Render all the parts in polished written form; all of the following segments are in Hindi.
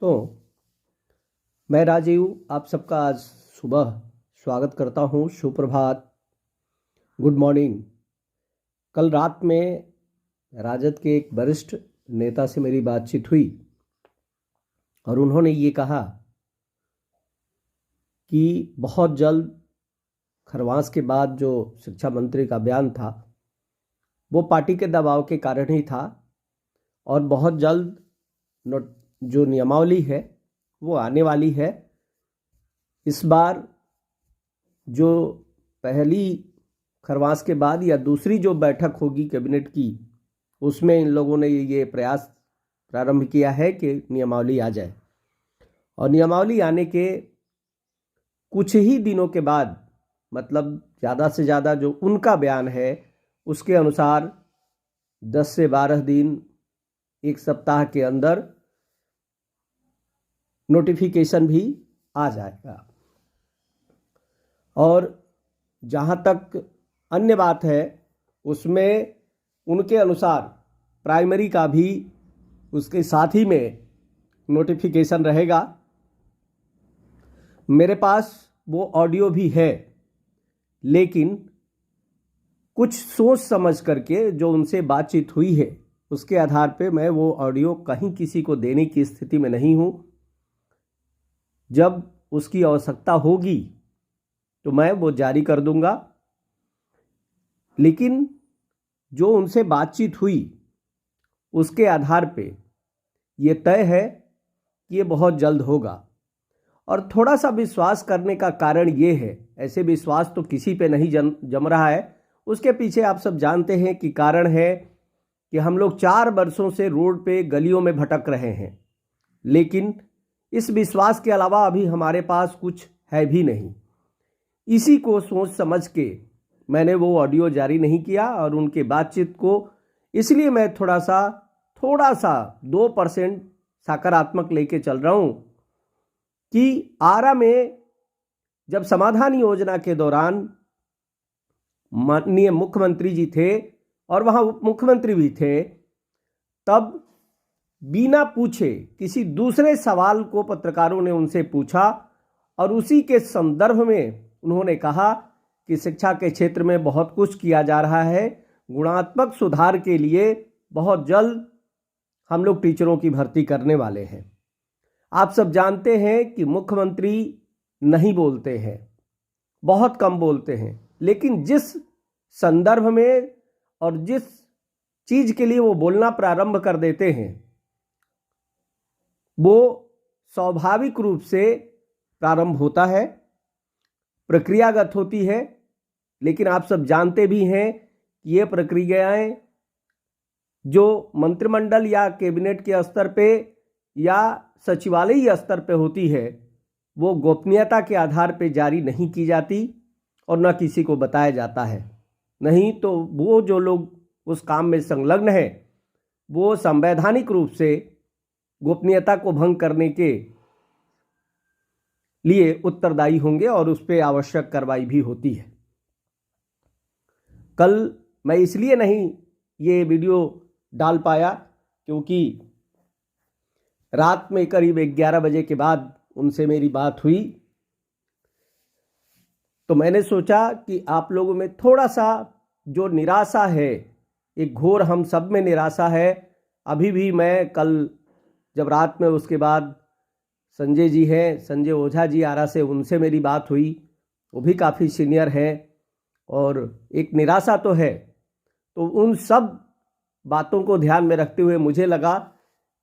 तो मैं राजीव आप सबका आज सुबह स्वागत करता हूँ। सुप्रभात, गुड मॉर्निंग। कल रात में राजद के एक वरिष्ठ नेता से मेरी बातचीत हुई और उन्होंने ये कहा कि बहुत जल्द खरवास के बाद जो शिक्षा मंत्री का बयान था वो पार्टी के दबाव के कारण ही था और बहुत जल्द जो नियमावली है वो आने वाली है। इस बार जो पहली खरवास के बाद या दूसरी जो बैठक होगी कैबिनेट की, उसमें इन लोगों ने ये प्रयास प्रारंभ किया है कि नियमावली आ जाए और नियमावली आने के कुछ ही दिनों के बाद, मतलब ज़्यादा से ज़्यादा जो उनका बयान है उसके अनुसार 10 से 12 दिन, एक सप्ताह के अंदर नोटिफिकेशन भी आ जाएगा। और जहाँ तक अन्य बात है उसमें उनके अनुसार प्राइमरी का भी उसके साथ ही में नोटिफिकेशन रहेगा। मेरे पास वो ऑडियो भी है, लेकिन कुछ सोच समझ करके जो उनसे बातचीत हुई है उसके आधार पे मैं वो ऑडियो कहीं किसी को देने की स्थिति में नहीं हूँ। जब उसकी आवश्यकता होगी तो मैं वो जारी कर दूंगा, लेकिन जो उनसे बातचीत हुई उसके आधार पे ये तय है कि ये बहुत जल्द होगा। और थोड़ा सा विश्वास करने का कारण ये है, ऐसे विश्वास तो किसी पे नहीं जम रहा है, उसके पीछे आप सब जानते हैं कि कारण है कि हम लोग 4 वर्षों से रोड पे गलियों में भटक रहे हैं, लेकिन इस विश्वास के अलावा अभी हमारे पास कुछ है भी नहीं। इसी को सोच समझ के मैंने वो ऑडियो जारी नहीं किया और उनके बातचीत को इसलिए मैं थोड़ा सा 2% सकारात्मक लेके चल रहा हूँ कि आरा में जब समाधान योजना के दौरान माननीय मुख्यमंत्री जी थे और वहाँ उप मुख्यमंत्री भी थे, तब बिना पूछे किसी दूसरे सवाल को पत्रकारों ने उनसे पूछा और उसी के संदर्भ में उन्होंने कहा कि शिक्षा के क्षेत्र में बहुत कुछ किया जा रहा है, गुणात्मक सुधार के लिए बहुत जल्द हम लोग टीचरों की भर्ती करने वाले हैं। आप सब जानते हैं कि मुख्यमंत्री नहीं बोलते हैं, बहुत कम बोलते हैं, लेकिन जिस संदर्भ में और जिस चीज के लिए वो बोलना प्रारंभ कर देते हैं वो स्वाभाविक रूप से प्रारंभ होता है, प्रक्रियागत होती है। लेकिन आप सब जानते भी हैं कि ये प्रक्रियाएं जो मंत्रिमंडल या कैबिनेट के स्तर पे या सचिवालयीय स्तर पे होती है वो गोपनीयता के आधार पे जारी नहीं की जाती और न किसी को बताया जाता है। नहीं तो वो जो लोग उस काम में संलग्न है वो संवैधानिक रूप से गोपनीयता को भंग करने के लिए उत्तरदायी होंगे और उस पर आवश्यक कार्रवाई भी होती है। कल मैं इसलिए नहीं ये वीडियो डाल पाया क्योंकि रात में करीब 11 बजे के बाद उनसे मेरी बात हुई, तो मैंने सोचा कि आप लोगों में थोड़ा सा जो निराशा है, एक घोर हम सब में निराशा है। अभी भी मैं कल जब रात में उसके बाद संजय जी हैं, संजय ओझा जी आरा से, उनसे मेरी बात हुई, वो भी काफ़ी सीनियर हैं और एक निराशा तो है। तो उन सब बातों को ध्यान में रखते हुए मुझे लगा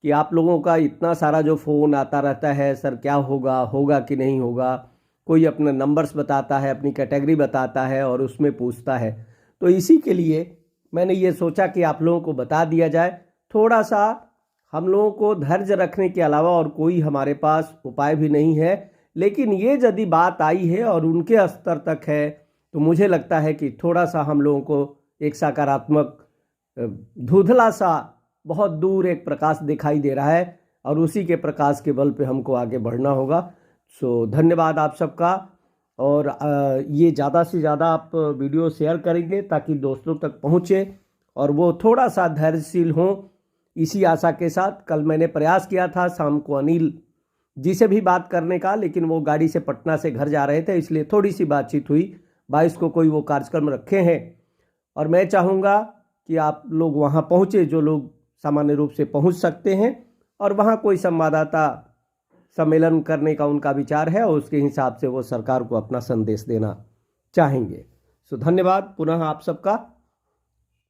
कि आप लोगों का इतना सारा जो फ़ोन आता रहता है, सर क्या होगा कि नहीं होगा, कोई अपने नंबर्स बताता है, अपनी कैटेगरी बताता है और उसमें पूछता है, तो इसी के लिए मैंने ये सोचा कि आप लोगों को बता दिया जाए। थोड़ा सा हम लोगों को धैर्य रखने के अलावा और कोई हमारे पास उपाय भी नहीं है, लेकिन ये यदि बात आई है और उनके स्तर तक है तो मुझे लगता है कि थोड़ा सा हम लोगों को एक सकारात्मक, धुंधला सा, बहुत दूर एक प्रकाश दिखाई दे रहा है और उसी के प्रकाश के बल पे हमको आगे बढ़ना होगा। सो धन्यवाद आप सबका। और ये ज़्यादा से ज़्यादा आप वीडियो शेयर करेंगे ताकि दोस्तों तक पहुँचे और वो थोड़ा सा धैर्यशील हों। इसी आशा के साथ कल मैंने प्रयास किया था, शाम को अनिल जी से भी बात करने का, लेकिन वो गाड़ी से पटना से घर जा रहे थे, इसलिए थोड़ी सी बातचीत हुई। 22 को कोई वो कार्यक्रम रखे हैं और मैं चाहूँगा कि आप लोग वहाँ पहुँचे, जो लोग सामान्य रूप से पहुँच सकते हैं, और वहाँ कोई संवाददाता सम्मेलन करने का उनका विचार है और उसके हिसाब से वो सरकार को अपना संदेश देना चाहेंगे। धन्यवाद पुनः आप सबका।